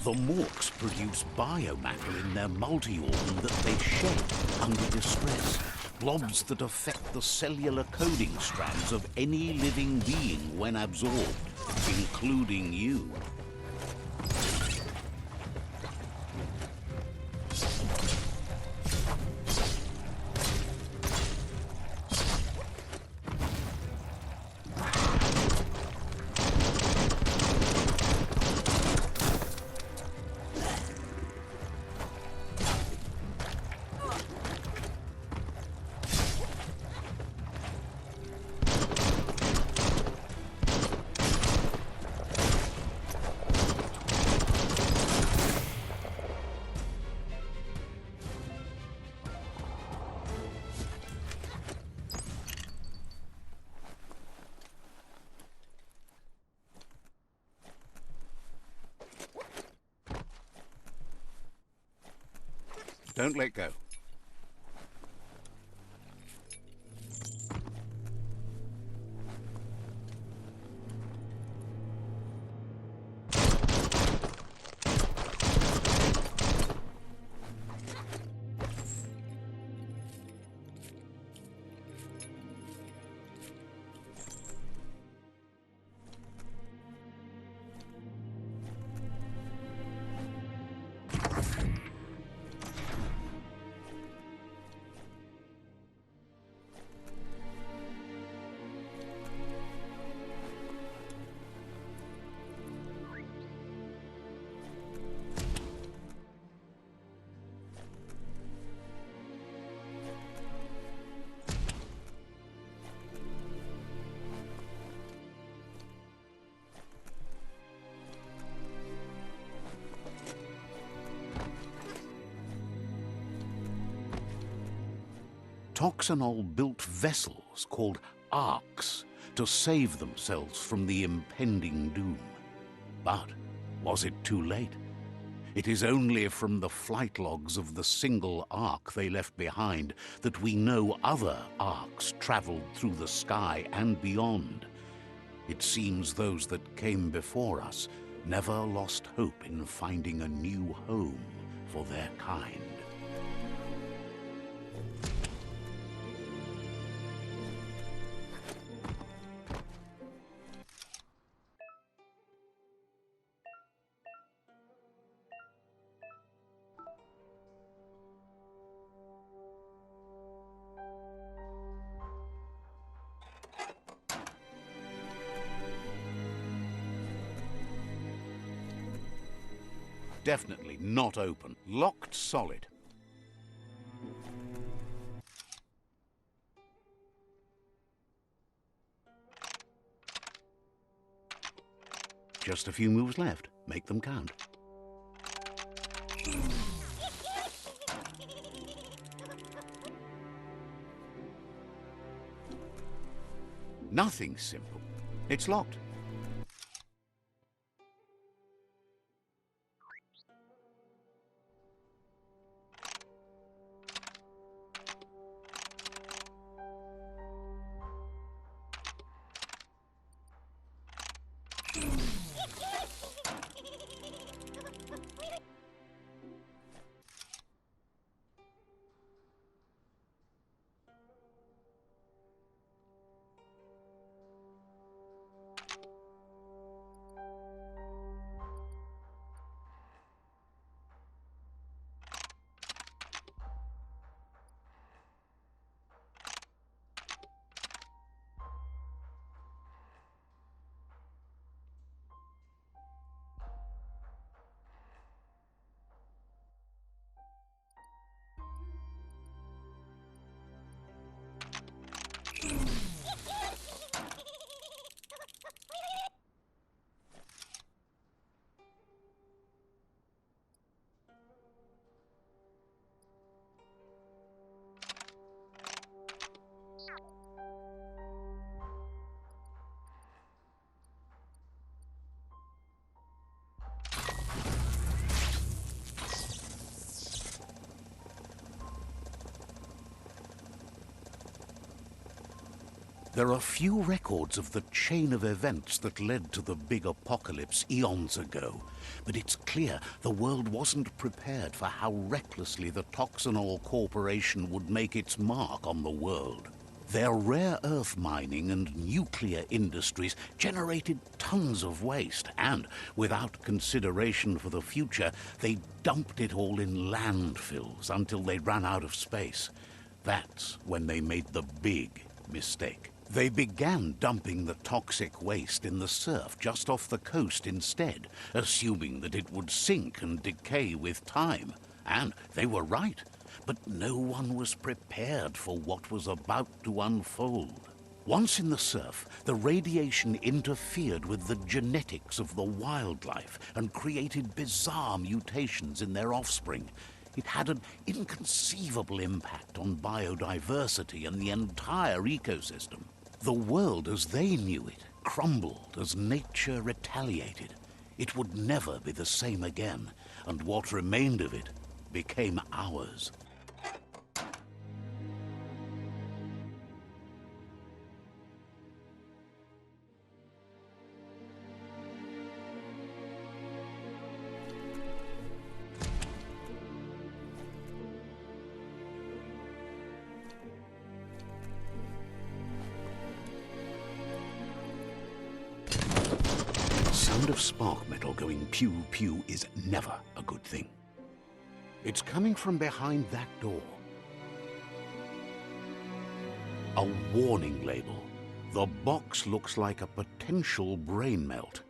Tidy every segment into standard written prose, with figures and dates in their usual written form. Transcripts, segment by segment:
The Morks produce biomatter in their multi-organ that they shed under distress. Blobs that affect the cellular coding strands of any living being when absorbed, including you. Don't let go. Toxanol built vessels called arks to save themselves from the impending doom. But was it too late? It is only from the flight logs of the single ark they left behind that we know other arks traveled through the sky and beyond. It seems those that came before us never lost hope in finding a new home for their kind. Definitely not open. Locked solid. Just a few moves left. Make them count. Nothing's simple. It's locked. There are few records of the chain of events that led to the big apocalypse eons ago, but it's clear the world wasn't prepared for how recklessly the Toxanol Corporation would make its mark on the world. Their rare earth mining and nuclear industries generated tons of waste, and without consideration for the future, they dumped it all in landfills until they ran out of space. That's when they made the big mistake. They began dumping the toxic waste in the surf just off the coast instead, assuming that it would sink and decay with time. And they were right, but no one was prepared for what was about to unfold. Once in the surf, the radiation interfered with the genetics of the wildlife and created bizarre mutations in their offspring. It had an inconceivable impact on biodiversity and the entire ecosystem. The world as they knew it crumbled as nature retaliated. It would never be the same again, and what remained of it became ours. The sound of spark metal going pew-pew is never a good thing. It's coming from behind that door. A warning label. The box looks like a potential brain melt.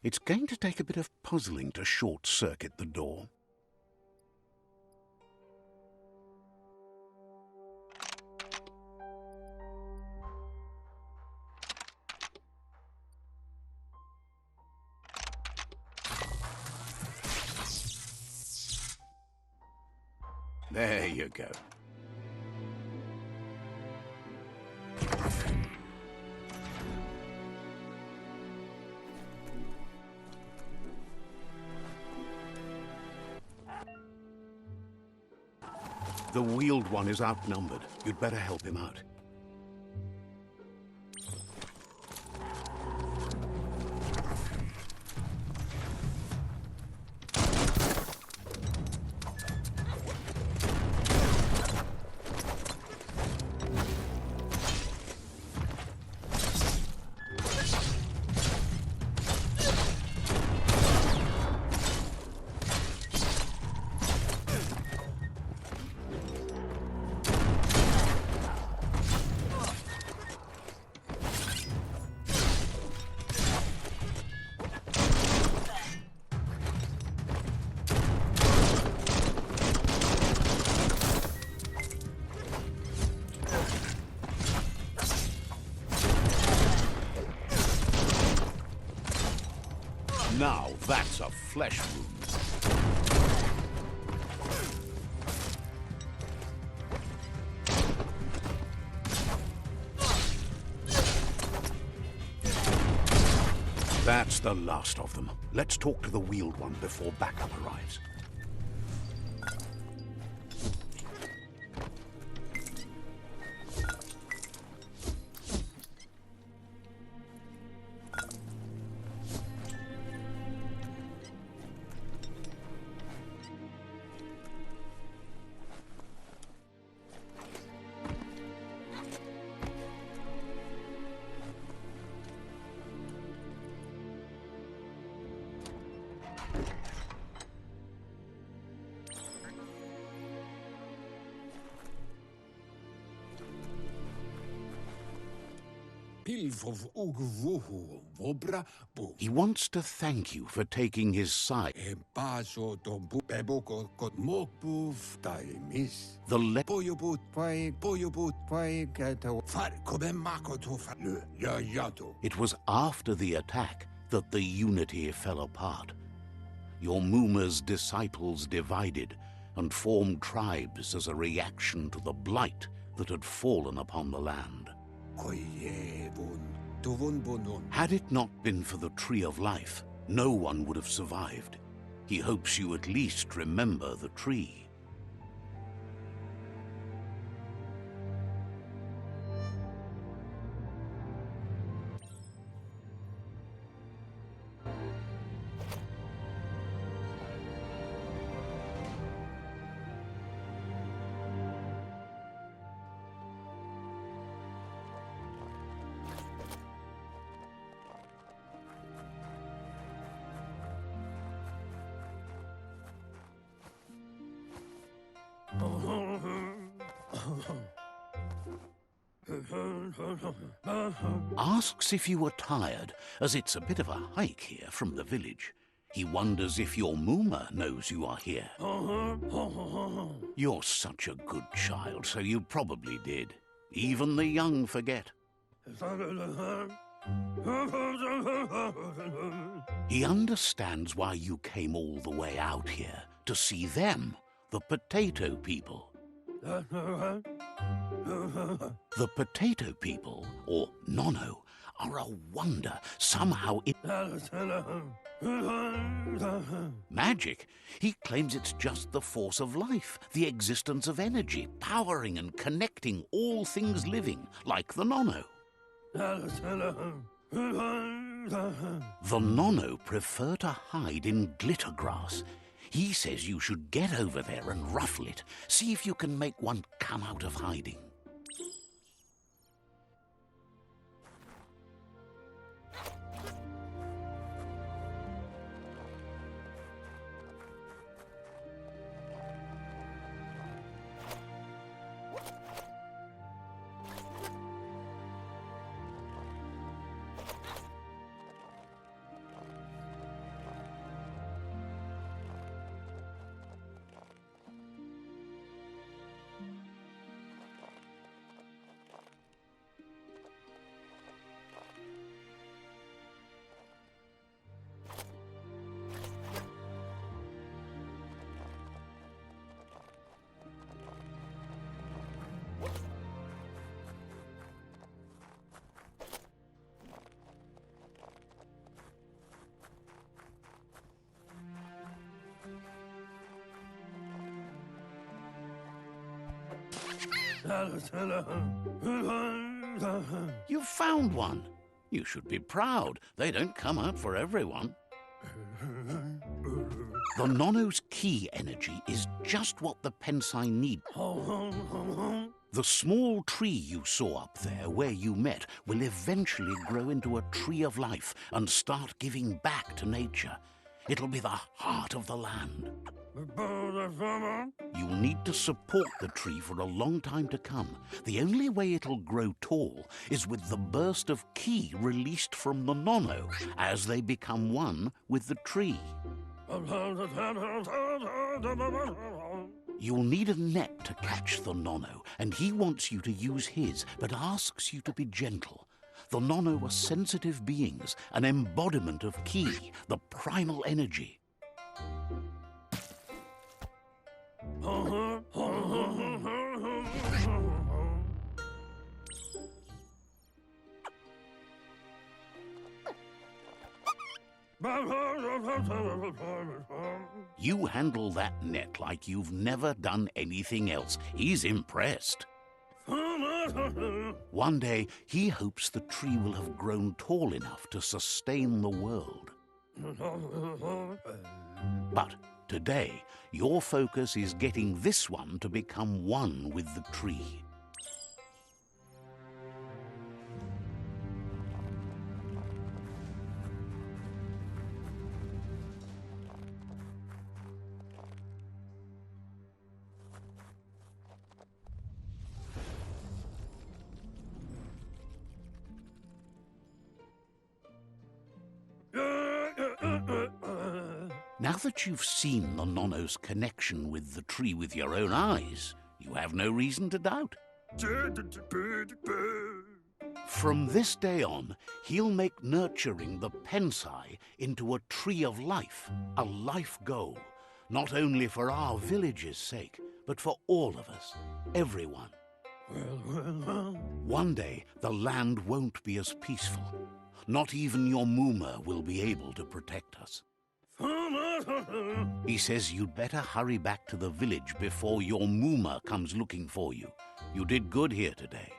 It's going to take a bit of puzzling to short-circuit the door. There you go. The wheeled one is outnumbered. You'd better help him out. Now that's a flesh wound. That's the last of them. Let's talk to the wheeled one before backup arrives. He wants to thank you for taking his side. It was after the attack that the unity fell apart. Your Muma's disciples divided and formed tribes as a reaction to the blight that had fallen upon the land. Had it not been for the Tree of Life, no one would have survived. He hopes you at least remember the tree. Asks if you are tired, as it's a bit of a hike here from the village. He wonders if your Mooma knows you are here. You're such a good child, so you probably did. Even the young forget. He understands why you came all the way out here, to see them, the potato people. The potato people, or Nono, are a wonder. Somehow it... Magic? He claims it's just the force of life, the existence of energy, powering and connecting all things living, like the Nono. The Nono prefer to hide in glitter grass. He says you should get over there and ruffle it. See if you can make one come out of hiding. You've found one. You should be proud. They don't come out for everyone. The Nono's key energy is just what the Pensai need. The small tree you saw up there where you met will eventually grow into a tree of life and start giving back to nature. It'll be the heart of the land. You'll need to support the tree for a long time to come. The only way it'll grow tall is with the burst of ki released from the Nono as they become one with the tree. You'll need a net to catch the Nono, and he wants you to use his, but asks you to be gentle. The Nono are sensitive beings, an embodiment of ki, the primal energy. You handle that net like you've never done anything else. He's impressed. One day, he hopes the tree will have grown tall enough to sustain the world. But today, your focus is getting this one to become one with the tree. Now that you've seen the Nono's connection with the tree with your own eyes, you have no reason to doubt. From this day on, he'll make nurturing the Pensai into a tree of life, a life goal, not only for our village's sake, but for all of us, everyone. One day, the land won't be as peaceful. Not even your Moomer will be able to protect us. He says you'd better hurry back to the village before your Moomer comes looking for you. You did good here today.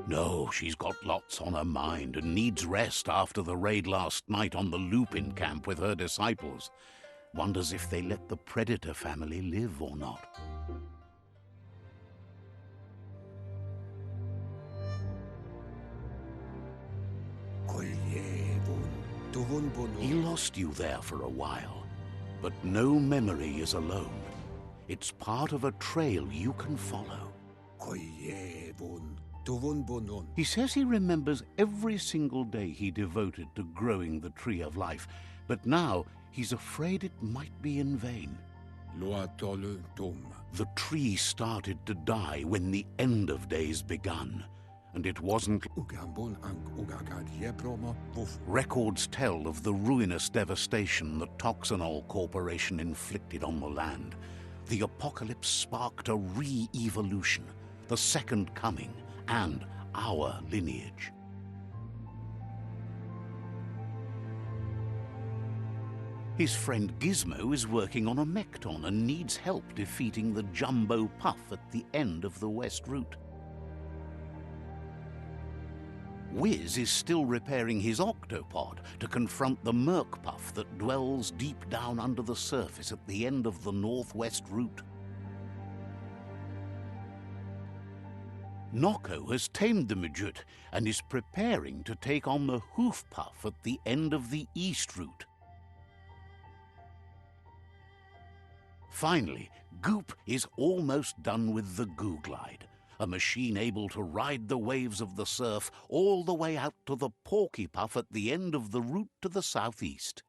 No, she's got lots on her mind and needs rest after the raid last night on the Lupin camp with her disciples. Wonders if they let the Predator family live or not. He lost you there for a while, but no memory is alone. It's part of a trail you can follow. He says he remembers every single day he devoted to growing the Tree of Life, but now he's afraid it might be in vain. The tree started to die when the end of days begun, and it wasn't. Records tell of the ruinous devastation the Toxanol Corporation inflicted on the land. The apocalypse sparked a re-evolution, the second coming, and our lineage. His friend Gizmo is working on a Mekton and needs help defeating the Jumbo Puff at the end of the West Route. Wiz is still repairing his octopod to confront the Merc Puff that dwells deep down under the surface at the end of the Northwest Route. Nocco has tamed the Midget and is preparing to take on the Hoof Puff at the end of the East Route. Finally, Goop is almost done with the Goo Glide, a machine able to ride the waves of the surf all the way out to the Porky Puff at the end of the route to the southeast.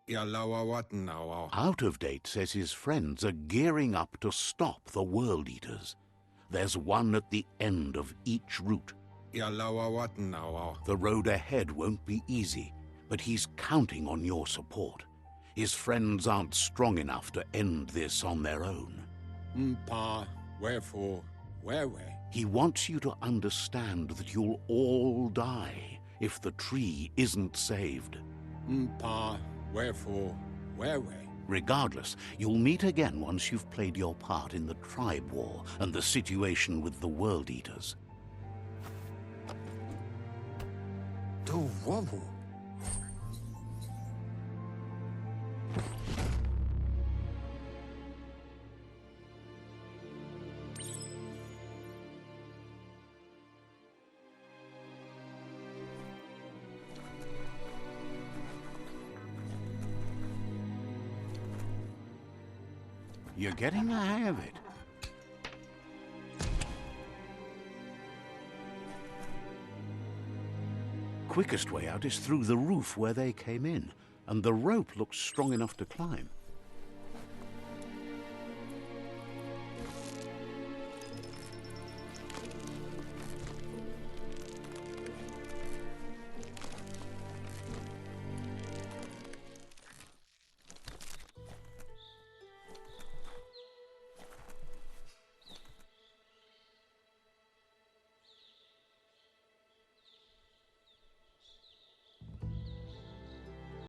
Out of Date says his friends are gearing up to stop the World Eaters. There's one at the end of each route. The road ahead won't be easy, but he's counting on your support. His friends aren't strong enough to end this on their own. Wherefore? He wants you to understand that you'll all die if the tree isn't saved. Wherefore? Regardless, you'll meet again once you've played your part in the tribe war and the situation with the World Eaters. You're getting the hang of it. Quickest way out is through the roof where they came in, and the rope looks strong enough to climb.